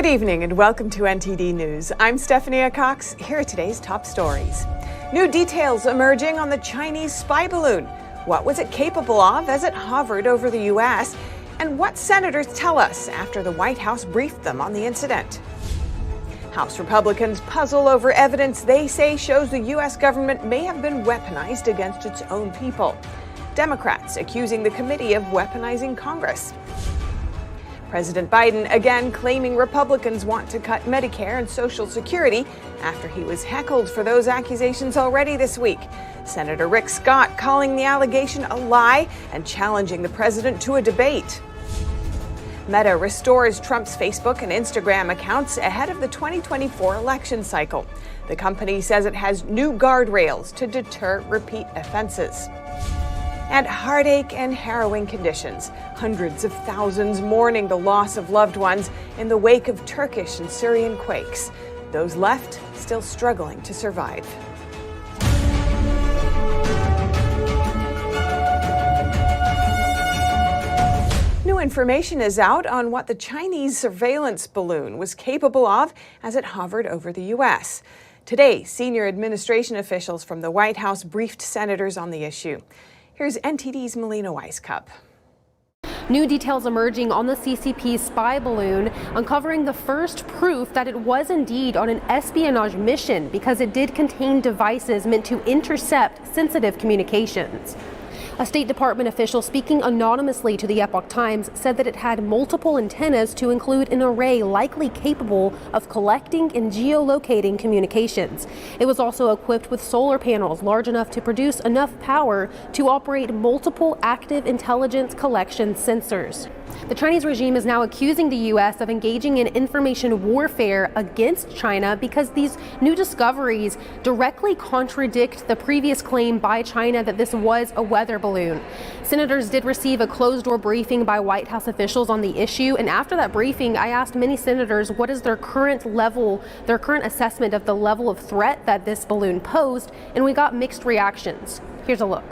Good evening and welcome to NTD News. I'm Stephanie Cox. Here are today's top stories. New details emerging on the Chinese spy balloon. What was it capable of as it hovered over the U.S.? And what senators tell us after the White House briefed them on the incident. House Republicans puzzle over evidence they say shows the U.S. government may have been weaponized against its own people. Democrats accusing the committee of weaponizing Congress. President Biden again claiming Republicans want to cut Medicare and Social Security after he was heckled for those accusations already this week. Senator Rick Scott calling the allegation a lie and challenging the president to a debate. Meta restores Trump's Facebook and Instagram accounts ahead of the 2024 election cycle. The company says it has new guardrails to deter repeat offenses. And heartache and harrowing conditions. Hundreds of thousands mourning the loss of loved ones in the wake of Turkish and Syrian quakes. Those left still struggling to survive. New information is out on what the Chinese surveillance balloon was capable of as it hovered over the U.S. Today, senior administration officials from the White House briefed senators on the issue. Here's NTD's Melina Weiskup. New details emerging on the CCP's spy balloon, uncovering the first proof that it was indeed on an espionage mission because it did contain devices meant to intercept sensitive communications. A State Department official speaking anonymously to the Epoch Times said that it had multiple antennas to include an array likely capable of collecting and geolocating communications. It was also equipped with solar panels large enough to produce enough power to operate multiple active intelligence collection sensors. The Chinese regime is now accusing the U.S. of engaging in information warfare against China because these new discoveries directly contradict the previous claim by China that this was a weather balloon. Senators did receive a closed-door briefing by White House officials on the issue, and after that briefing, I asked many senators what is their current assessment of the level of threat that this balloon posed, and we got mixed reactions. Here's a look.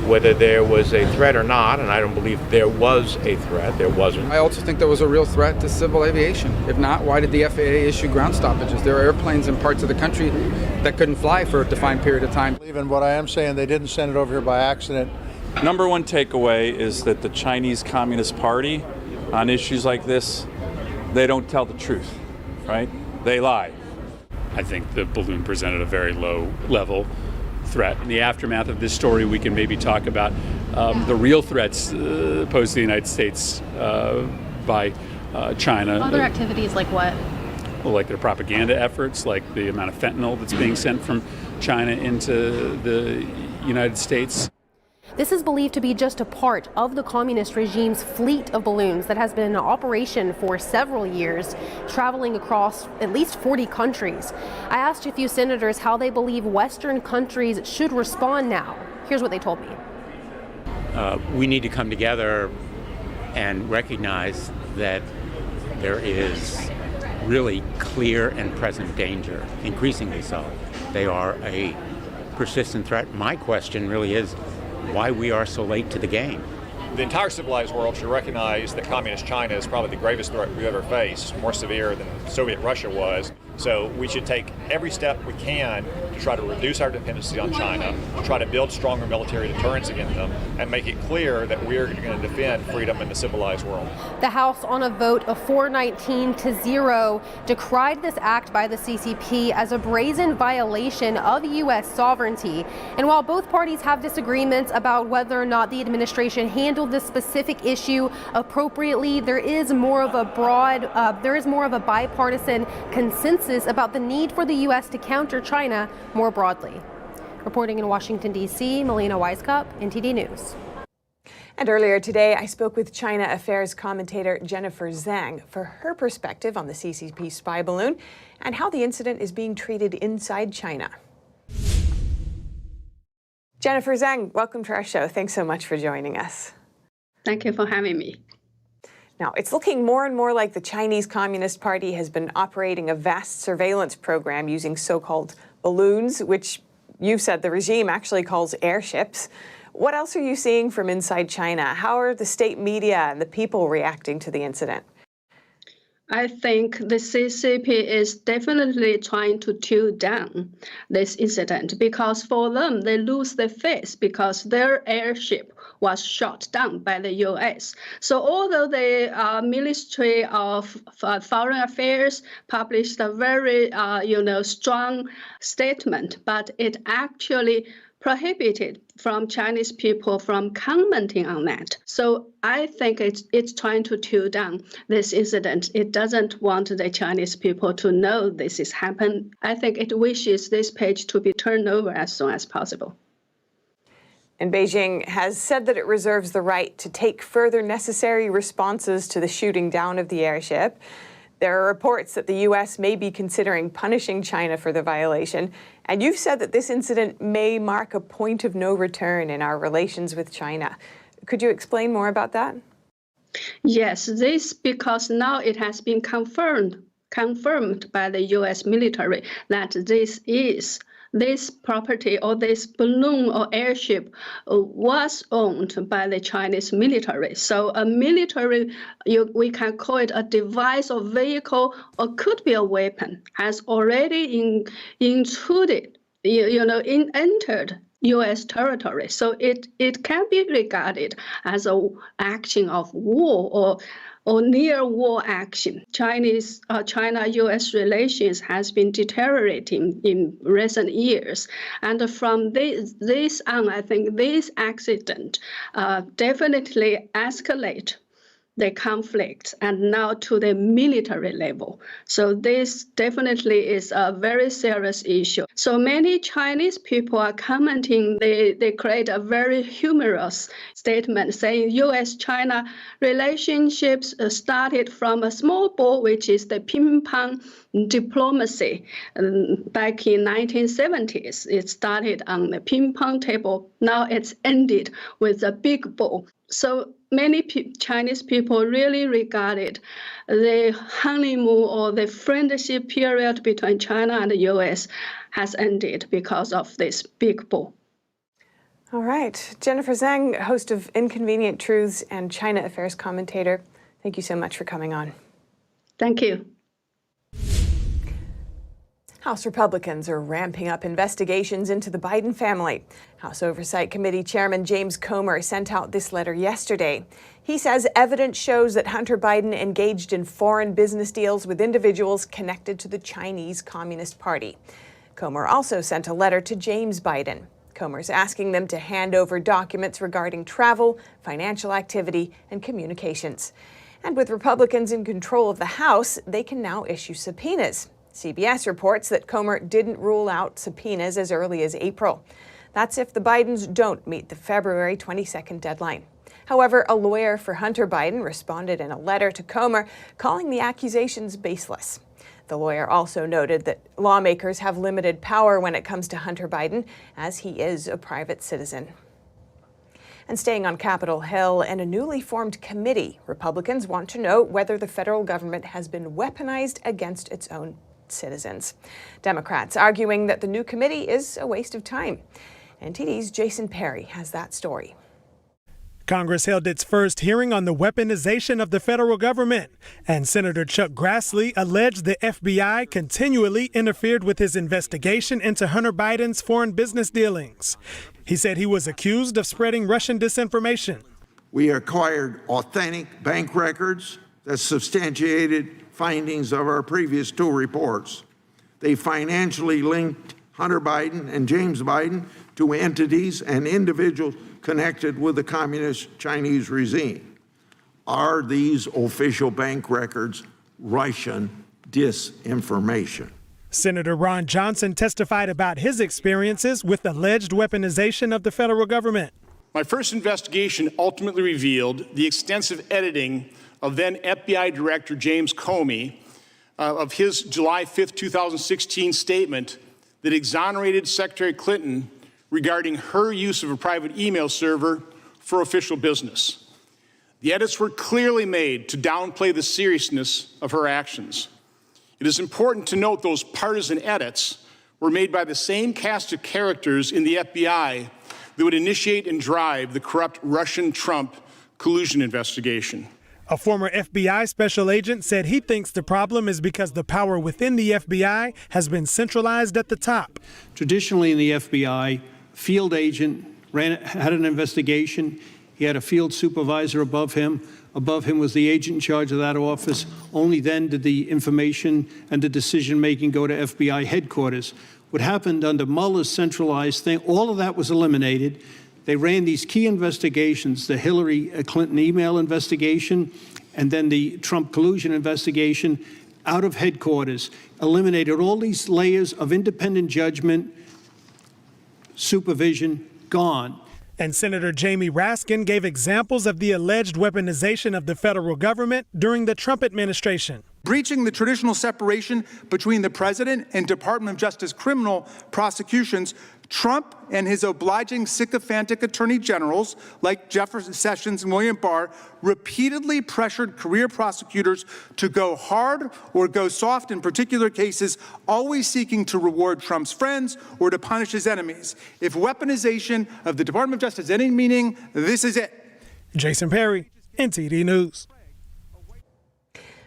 Whether there was a threat or not, and I don't believe there was a threat, there wasn't. I also think there was a real threat to civil aviation. If not, why did the FAA issue ground stoppages? There are airplanes in parts of the country that couldn't fly for a defined period of time. Even what I am saying, they didn't send it over here by accident. Number one takeaway is that the Chinese Communist Party, on issues like this, they don't tell the truth, right? They lie. I think the balloon presented a very low level threat. In the aftermath of this story, we can maybe talk about the real threats posed to the United States by China. Other activities like what? Well, like their propaganda efforts, like the amount of fentanyl that's being sent from China into the United States. This is believed to be just a part of the communist regime's fleet of balloons that has been in operation for several years, traveling across at least 40 countries. I asked a few senators how they believe Western countries should respond now. Here's what they told me. We need to come together and recognize that there is really clear and present danger, increasingly so. They are a persistent threat. My question really is, why we are so late to the game. The entire civilized world should recognize that communist China is probably the gravest threat we've ever faced, more severe than Soviet Russia was. So we should take every step we can to try to reduce our dependency on China, try to build stronger military deterrence against them, and make it clear that we're going to defend freedom in the civilized world. The House, on a vote of 419-0, decried this act by the CCP as a brazen violation of U.S. sovereignty. And while both parties have disagreements about whether or not the administration handled this specific issue appropriately, there is more of a bipartisan consensus about the need for the U.S. to counter China more broadly. Reporting in Washington, D.C., Melina Weiskup, NTD News. And earlier today, I spoke with China Affairs commentator Jennifer Zhang for her perspective on the CCP spy balloon and how the incident is being treated inside China. Jennifer Zhang, welcome to our show. Thanks so much for joining us. Thank you for having me. Now, it's looking more and more like the Chinese Communist Party has been operating a vast surveillance program using so-called balloons, which you said the regime actually calls airships. What else are you seeing from inside China? How are the state media and the people reacting to the incident? I think the CCP is definitely trying to tune down this incident because for them, they lose their face because their airship was shot down by the U.S. So although the Ministry of Foreign Affairs published a very, strong statement, but it actually prohibited from Chinese people from commenting on that. So I think it's trying to tune down this incident. It doesn't want the Chinese people to know this has happened. I think it wishes this page to be turned over as soon as possible. And Beijing has said that it reserves the right to take further necessary responses to the shooting down of the airship. There are reports that the U.S. may be considering punishing China for the violation. And you've said that this incident may mark a point of no return in our relations with China. Could you explain more about that? Yes, this because now it has been confirmed by the U.S. military that this property or this balloon or airship was owned by the Chinese military. So a military, we can call it a device or vehicle, or could be a weapon, has already entered U.S. territory. So it can be regarded as an action of war or near war action. China-U.S. relations has been deteriorating in recent years. And from this on, I think this accident definitely escalate the conflict and now to the military level. So this definitely is a very serious issue. So many Chinese people are commenting, they create a very humorous statement saying U.S.-China relationships started from a small ball, which is the ping-pong diplomacy. Back in 1970s, it started on the ping-pong table. Now it's ended with a big ball. So many Chinese people really regarded the honeymoon or the friendship period between China and the U.S. has ended because of this big ball. All right. Jennifer Zhang, host of Inconvenient Truths and China Affairs commentator, thank you so much for coming on. Thank you. House Republicans are ramping up investigations into the Biden family. House Oversight Committee Chairman James Comer sent out this letter yesterday. He says evidence shows that Hunter Biden engaged in foreign business deals with individuals connected to the Chinese Communist Party. Comer also sent a letter to James Biden. Comer's asking them to hand over documents regarding travel, financial activity, and communications. And with Republicans in control of the House, they can now issue subpoenas. CBS reports that Comer didn't rule out subpoenas as early as April. That's if the Bidens don't meet the February 22nd deadline. However, a lawyer for Hunter Biden responded in a letter to Comer calling the accusations baseless. The lawyer also noted that lawmakers have limited power when it comes to Hunter Biden, as he is a private citizen. And staying on Capitol Hill, in a newly formed committee, Republicans want to know whether the federal government has been weaponized against its own citizens. Democrats arguing that the new committee is a waste of time. NTD's Jason Perry has that story. Congress held its first hearing on the weaponization of the federal government, and Senator Chuck Grassley alleged the FBI continually interfered with his investigation into Hunter Biden's foreign business dealings. He said he was accused of spreading Russian disinformation. We acquired authentic bank records that substantiated findings of our previous two reports. They financially linked Hunter Biden and James Biden to entities and individuals connected with the communist Chinese regime. Are these official bank records Russian disinformation? Senator Ron Johnson testified about his experiences with alleged weaponization of the federal government. My first investigation ultimately revealed the extensive editing of then FBI Director James Comey of his July 5, 2016 statement that exonerated Secretary Clinton regarding her use of a private email server for official business. The edits were clearly made to downplay the seriousness of her actions. It is important to note those partisan edits were made by the same cast of characters in the FBI that would initiate and drive the corrupt Russian-Trump collusion investigation. A former FBI special agent said he thinks the problem is because the power within the FBI has been centralized at the top. Traditionally in the FBI, field agent had an investigation. He had a field supervisor above him. Above him was the agent in charge of that office. Only then did the information and the decision-making go to FBI headquarters. What happened under Mueller's centralized thing, all of that was eliminated. They ran these key investigations, the Hillary Clinton email investigation and then the Trump collusion investigation, out of headquarters, eliminated all these layers of independent judgment, supervision, gone. And Senator Jamie Raskin gave examples of the alleged weaponization of the federal government during the Trump administration. Breaching the traditional separation between the president and Department of Justice criminal prosecutions, Trump and his obliging sycophantic attorney generals like Jefferson Sessions and William Barr repeatedly pressured career prosecutors to go hard or go soft in particular cases, always seeking to reward Trump's friends or to punish his enemies. If weaponization of the Department of Justice has any meaning, this is it. Jason Perry, NTD News.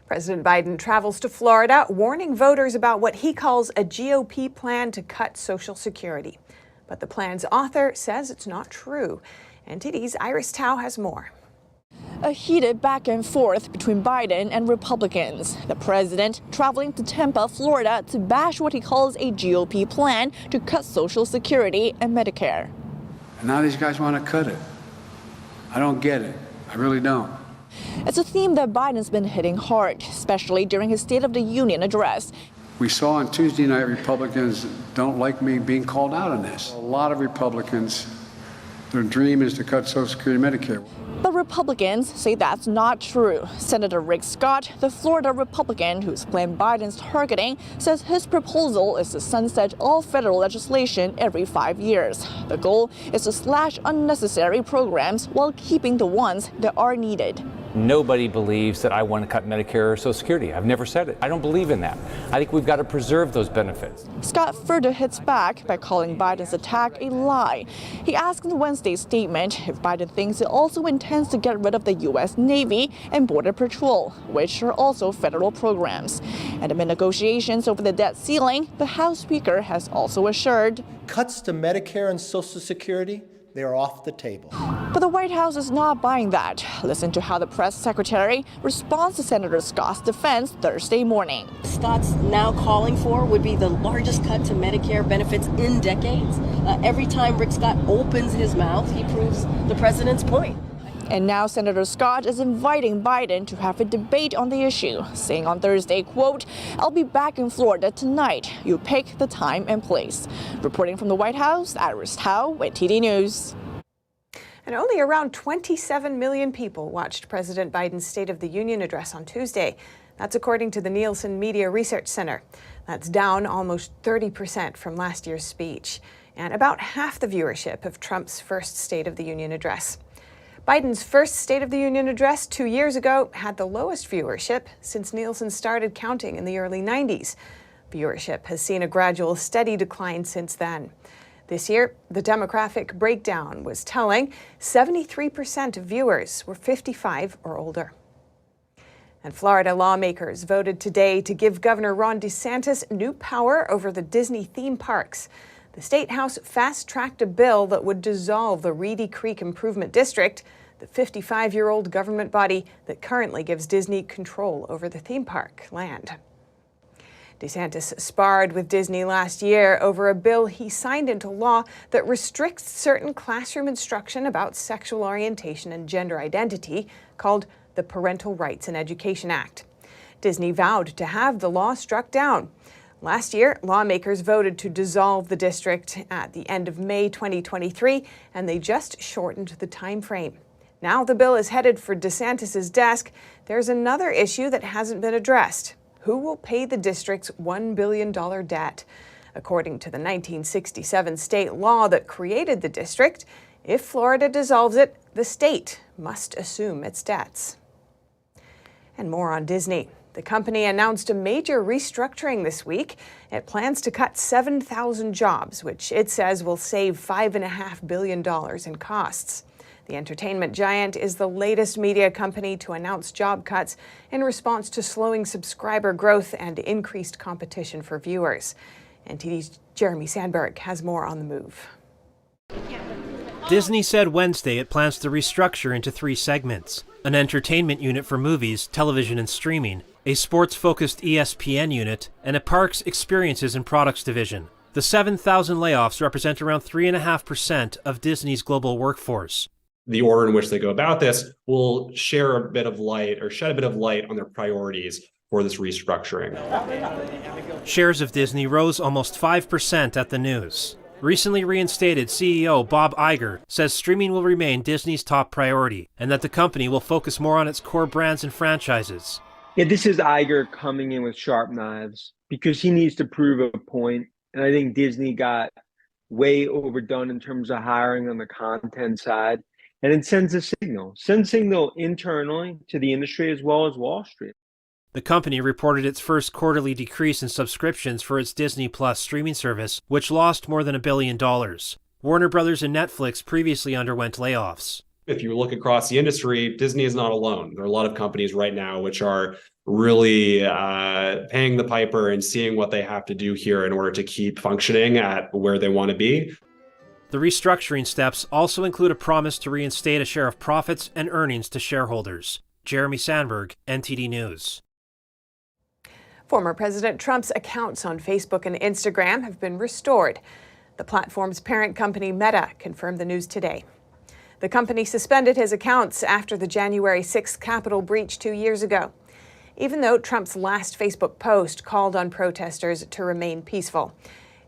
President Biden travels to Florida, warning voters about what he calls a GOP plan to cut Social Security. But the plan's author says it's not true. NTD's Iris Tao has more. A heated back and forth between Biden and Republicans. The president traveling to Tampa, Florida to bash what he calls a GOP plan to cut Social Security and Medicare. And now these guys want to cut it. I don't get it. I really don't. It's a theme that Biden's been hitting hard, especially during his State of the Union address. We saw on Tuesday night Republicans don't like me being called out on this. A lot of Republicans, their dream is to cut Social Security and Medicare. But Republicans say that's not true. Senator Rick Scott, the Florida Republican whose plan Biden's targeting, says his proposal is to sunset all federal legislation every 5 years. The goal is to slash unnecessary programs while keeping the ones that are needed. Nobody believes that I want to cut Medicare or Social Security. I've never said it. I don't believe in that. I think we've got to preserve those benefits. Scott further hits back by calling Biden's attack a lie. He asked in Wednesday's statement if Biden thinks it also intends to get rid of the U.S. Navy and Border Patrol, which are also federal programs. And amid negotiations over the debt ceiling, the House Speaker has also assured cuts to Medicare and Social Security, they're off the table. But the White House is not buying that. Listen to how the press secretary responds to Senator Scott's defense Thursday morning. Scott's now calling for would be the largest cut to Medicare benefits in decades. Every time Rick Scott opens his mouth, he proves the president's point. And now Senator Scott is inviting Biden to have a debate on the issue, saying on Thursday, quote, "I'll be back in Florida tonight. You pick the time and place." Reporting from the White House, Iris Tao, NTD News. And only around 27 million people watched President Biden's State of the Union address on Tuesday. That's according to the Nielsen Media Research Center. That's down almost 30% from last year's speech, and about half the viewership of Trump's first State of the Union address. Biden's first State of the Union address 2 years ago had the lowest viewership since Nielsen started counting in the early 90s. Viewership has seen a gradual, steady decline since then. This year, the demographic breakdown was telling. 73% of viewers were 55 or older. And Florida lawmakers voted today to give Governor Ron DeSantis new power over the Disney theme parks. The State House fast-tracked a bill that would dissolve the Reedy Creek Improvement District, the 55-year-old government body that currently gives Disney control over the theme park land. DeSantis sparred with Disney last year over a bill he signed into law that restricts certain classroom instruction about sexual orientation and gender identity, called the Parental Rights in Education Act. Disney vowed to have the law struck down. Last year, lawmakers voted to dissolve the district at the end of May 2023, and they just shortened the time frame. Now the bill is headed for DeSantis' desk. There's another issue that hasn't been addressed. Who will pay the district's $1 billion debt? According to the 1967 state law that created the district, if Florida dissolves it, the state must assume its debts. And more on Disney. The company announced a major restructuring this week. It plans to cut 7,000 jobs, which it says will save $5.5 billion in costs. The entertainment giant is the latest media company to announce job cuts in response to slowing subscriber growth and increased competition for viewers. NTD's Jeremy Sandberg has more on the move. Disney said Wednesday it plans to restructure into 3 segments: an entertainment unit for movies, television, and streaming, a sports-focused ESPN unit, and a parks, experiences, and products division. The 7,000 layoffs represent around 3.5% of Disney's global workforce. The order in which they go about this will share a bit of light or shed a bit of light on their priorities for this restructuring. Shares of Disney rose almost 5% at the news. Recently reinstated CEO Bob Iger says streaming will remain Disney's top priority and that the company will focus more on its core brands and franchises. Yeah, this is Iger coming in with sharp knives because he needs to prove a point. And I think Disney got way overdone in terms of hiring on the content side. And it sends a signal internally to the industry as well as Wall Street. The company reported its first quarterly decrease in subscriptions for its Disney Plus streaming service, which lost more than $1 billion. Warner Brothers and Netflix previously underwent layoffs. If you look across the industry, Disney is not alone. There are a lot of companies right now which are really paying the piper and seeing what they have to do here in order to keep functioning at where they want to be. The restructuring steps also include a promise to reinstate a share of profits and earnings to shareholders. Jeremy Sandberg, NTD News. Former President Trump's accounts on Facebook and Instagram have been restored. The platform's parent company, Meta, confirmed the news today. The company suspended his accounts after the January 6th Capitol breach 2 years ago, even though Trump's last Facebook post called on protesters to remain peaceful.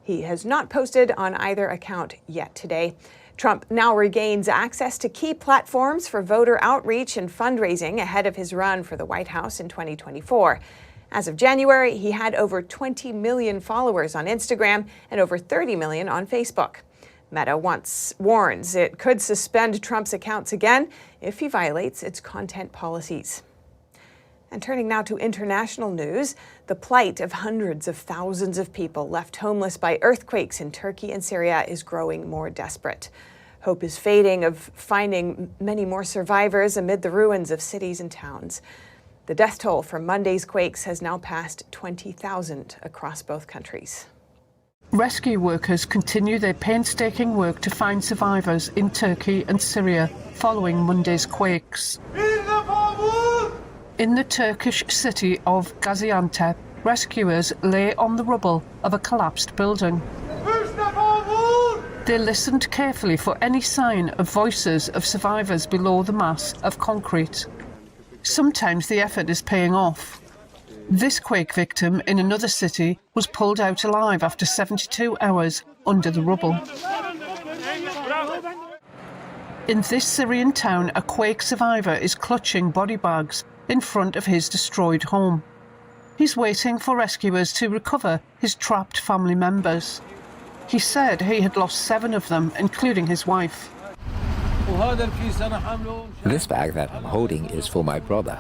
He has not posted on either account yet today. Trump now regains access to key platforms for voter outreach and fundraising ahead of his run for the White House in 2024. As of January, he had over 20 million followers on Instagram and over 30 million on Facebook. Meta once warns it could suspend Trump's accounts again if he violates its content policies. And turning now to international news, the plight of hundreds of thousands of people left homeless by earthquakes in Turkey and Syria is growing more desperate. Hope is fading of finding many more survivors amid the ruins of cities and towns. The death toll from Monday's quakes has now passed 20,000 across both countries. Rescue workers continue their painstaking work to find survivors in Turkey and Syria following Monday's quakes. In the Turkish city of Gaziantep, rescuers lay on the rubble of a collapsed building. They listened carefully for any sign of voices of survivors below the mass of concrete. Sometimes the effort is paying off. This quake victim in another city was pulled out alive after 72 hours under the rubble. In this Syrian town, a quake survivor is clutching body bags in front of his destroyed home. He's waiting for rescuers to recover his trapped family members. He said he had lost 7 of them, including his wife. This bag that I'm holding is for my brother,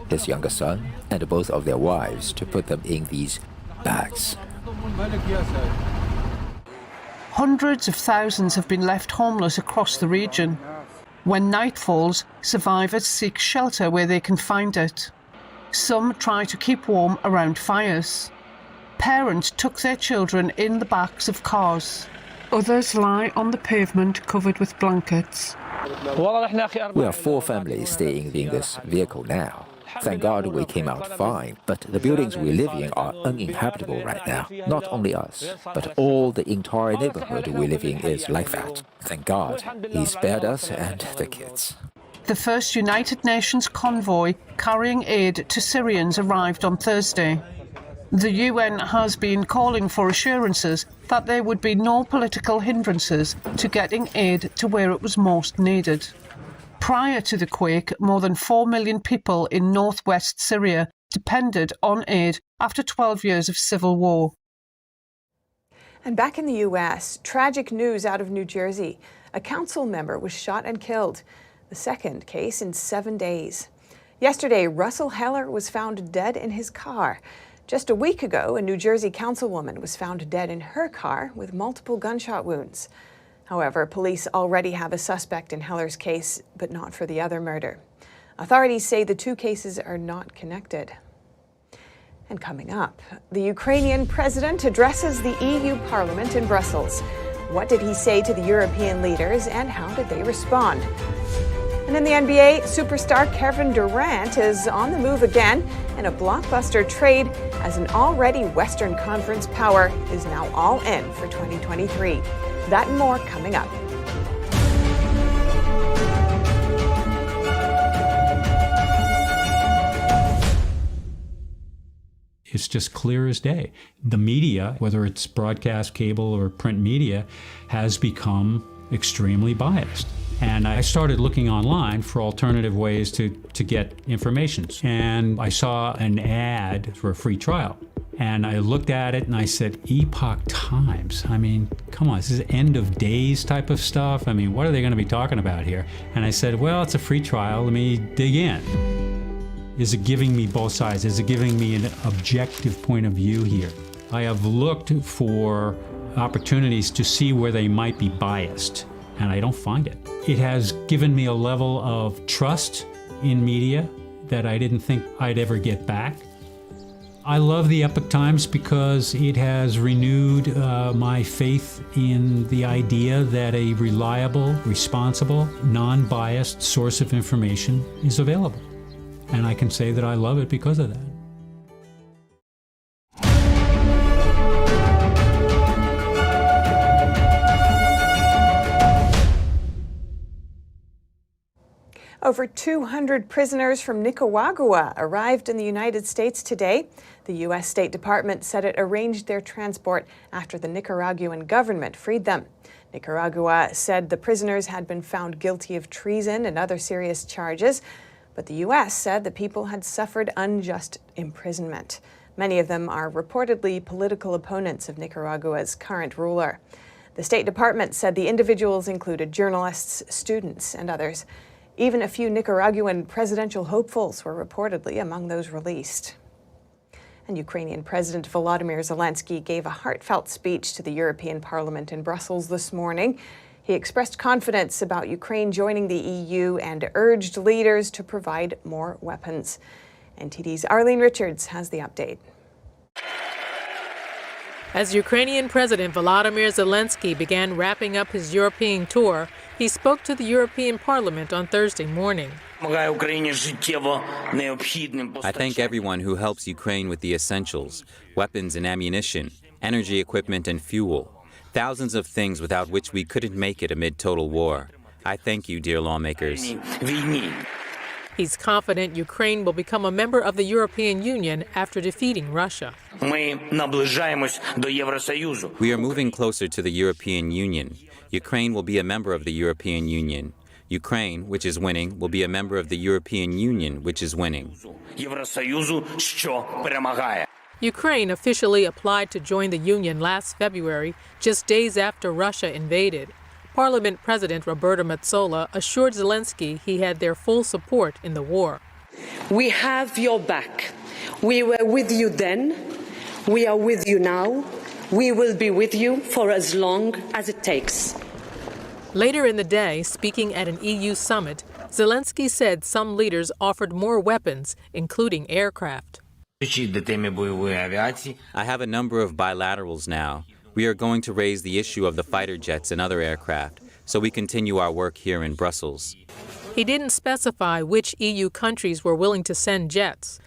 his younger son, and both of their wives to put them in these bags. Hundreds of thousands have been left homeless across the region. When night falls, survivors seek shelter where they can find it. Some try to keep warm around fires. Parents tuck their children in the backs of cars. Others lie on the pavement covered with blankets. We are 4 families staying in this vehicle now. Thank God we came out fine, but the buildings we live in are uninhabitable right now. Not only us, but all the entire neighborhood we live in is like that. Thank God he spared us and the kids. The first United Nations convoy carrying aid to Syrians arrived on Thursday. The UN has been calling for assurances that there would be no political hindrances to getting aid to where it was most needed. Prior to the quake, more than 4 million people in northwest Syria depended on aid after 12 years of civil war. And back in the U.S., tragic news out of New Jersey. A council member was shot and killed, the second case in 7 days. Yesterday, Russell Heller was found dead in his car. Just a week ago, a New Jersey councilwoman was found dead in her car with multiple gunshot wounds. However, police already have a suspect in Heller's case, but not for the other murder. Authorities say the two cases are not connected. And coming up, the Ukrainian president addresses the EU Parliament in Brussels. What did he say to the European leaders, and how did they respond? And in the NBA, superstar Kevin Durant is on the move again in a blockbuster trade as an already Western Conference power is now all in for 2023. That and more coming up. It's just clear as day. The media, whether it's broadcast, cable, or print media, has become extremely biased. And I started looking online for alternative ways to get information. And I saw an ad for a free trial. And I looked at it and I said, Epoch Times. I mean, come on, this is end of days type of stuff. I mean, what are they going to be talking about here? And I said, well, it's a free trial. Let me dig in. Is it giving me both sides? Is it giving me an objective point of view here? I have looked for opportunities to see where they might be biased, and I don't find it. It has given me a level of trust in media that I didn't think I'd ever get back. I love the Epoch Times because it has renewed my faith in the idea that a reliable, responsible, non-biased source of information is available. And I can say that I love it because of that. Over 200 prisoners from Nicaragua arrived in the United States today. The U.S. State Department said it arranged their transport after the Nicaraguan government freed them. Nicaragua said the prisoners had been found guilty of treason and other serious charges, but the U.S. said the people had suffered unjust imprisonment. Many of them are reportedly political opponents of Nicaragua's current ruler. The State Department said the individuals included journalists, students, and others. Even a few Nicaraguan presidential hopefuls were reportedly among those released. And Ukrainian President Volodymyr Zelensky gave a heartfelt speech to the European Parliament in Brussels this morning. He expressed confidence about Ukraine joining the EU and urged leaders to provide more weapons. NTD's Arlene Richards has the update. As Ukrainian President Volodymyr Zelensky began wrapping up his European tour, he spoke to the European Parliament on Thursday morning. I thank everyone who helps Ukraine with the essentials, weapons and ammunition, energy equipment and fuel. Thousands of things without which we couldn't make it amid total war. I thank you, dear lawmakers. He's confident Ukraine will become a member of the European Union after defeating Russia. We are moving closer to the European Union. Ukraine will be a member of the European Union. Ukraine, which is winning, will be a member of the European Union, which is winning. Ukraine officially applied to join the Union last February, just days after Russia invaded. Parliament President Roberta Metsola assured Zelensky he had their full support in the war. We have your back. We were with you then. We are with you now. We will be with you for as long as it takes. Later in the day, speaking at an EU summit, Zelensky said some leaders offered more weapons, including aircraft. I have a number of bilaterals now. We are going to raise the issue of the fighter jets and other aircraft, so we continue our work here in Brussels. He didn't specify which EU countries were willing to send jets.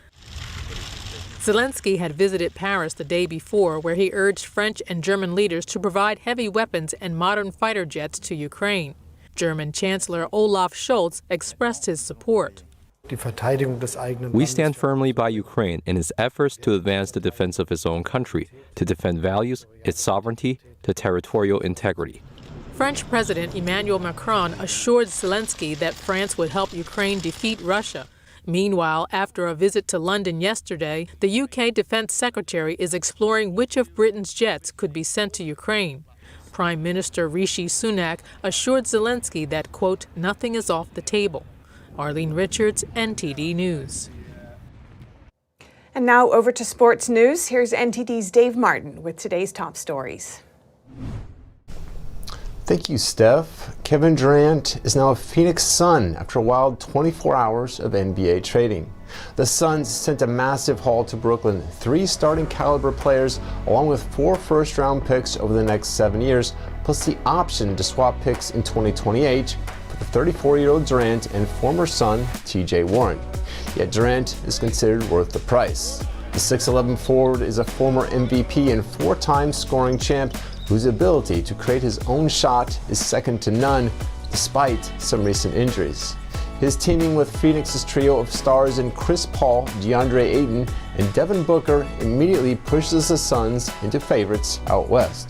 Zelensky had visited Paris the day before, where he urged French and German leaders to provide heavy weapons and modern fighter jets to Ukraine. German Chancellor Olaf Scholz expressed his support. We stand firmly by Ukraine in its efforts to advance the defense of its own country, to defend values, its sovereignty, to territorial integrity. French President Emmanuel Macron assured Zelensky that France would help Ukraine defeat Russia. Meanwhile, after a visit to London yesterday, the UK Defense Secretary is exploring which of Britain's jets could be sent to Ukraine. Prime Minister Rishi Sunak assured Zelensky that, quote, nothing is off the table. Arlene Richards, NTD News. And now over to sports news. Here's NTD's Dave Martin with today's top stories. Thank you, Steph. Kevin Durant is now a Phoenix Sun after a wild 24 hours of NBA trading. The Suns sent a massive haul to Brooklyn, 3 starting caliber players, along with 4 first-round picks over the next 7 years, plus the option to swap picks in 2028 for the 34-year-old Durant and former Sun TJ Warren. Yet Durant is considered worth the price. The 6'11 forward is a former MVP and 4-time scoring champ whose ability to create his own shot is second to none, despite some recent injuries. His teaming with Phoenix's trio of stars in Chris Paul, DeAndre Ayton, and Devin Booker immediately pushes the Suns into favorites out west.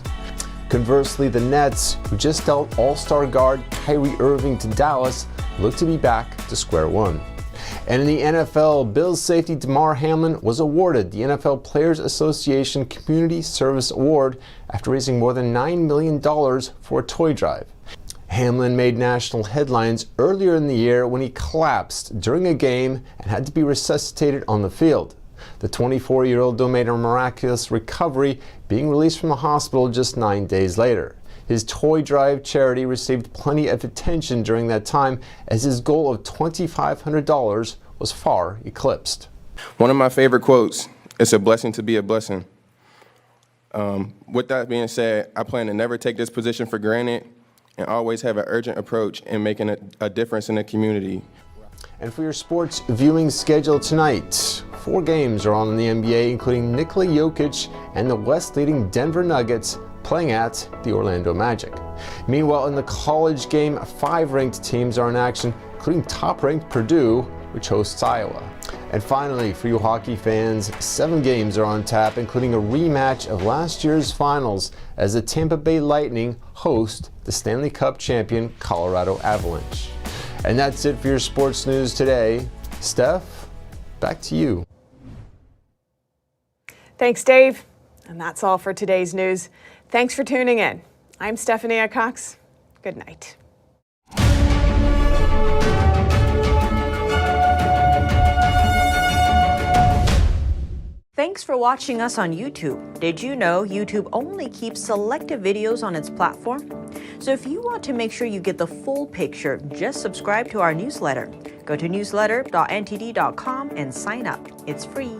Conversely, the Nets, who just dealt All-Star guard Kyrie Irving to Dallas, look to be back to square one. And in the NFL, Bills safety Damar Hamlin was awarded the NFL Players Association Community Service Award after raising more than $9 million for a toy drive. Hamlin made national headlines earlier in the year when he collapsed during a game and had to be resuscitated on the field. The 24-year-old made a miraculous recovery, being released from the hospital just 9 days later. His toy drive charity received plenty of attention during that time, as his goal of $2,500 was far eclipsed. One of my favorite quotes, "It's a blessing to be a blessing." With that being said, I plan to never take this position for granted and always have an urgent approach in making a difference in the community. And for your sports viewing schedule tonight, 4 games are on in the NBA, including Nikola Jokic and the West-leading Denver Nuggets playing at the Orlando Magic. Meanwhile, in the college game, 5 ranked teams are in action, including top-ranked Purdue, which hosts Iowa. And finally, for you hockey fans, 7 games are on tap, including a rematch of last year's finals as the Tampa Bay Lightning host the Stanley Cup champion Colorado Avalanche. And that's it for your sports news today. Steph, back to you. Thanks, Dave. And that's all for today's news. Thanks for tuning in. I'm Stephanie Cox. Good night. Thanks for watching us on YouTube. Did you know YouTube only keeps selective videos on its platform? So if you want to make sure you get the full picture, just subscribe to our newsletter. Go to newsletter.ntd.com and sign up. It's free.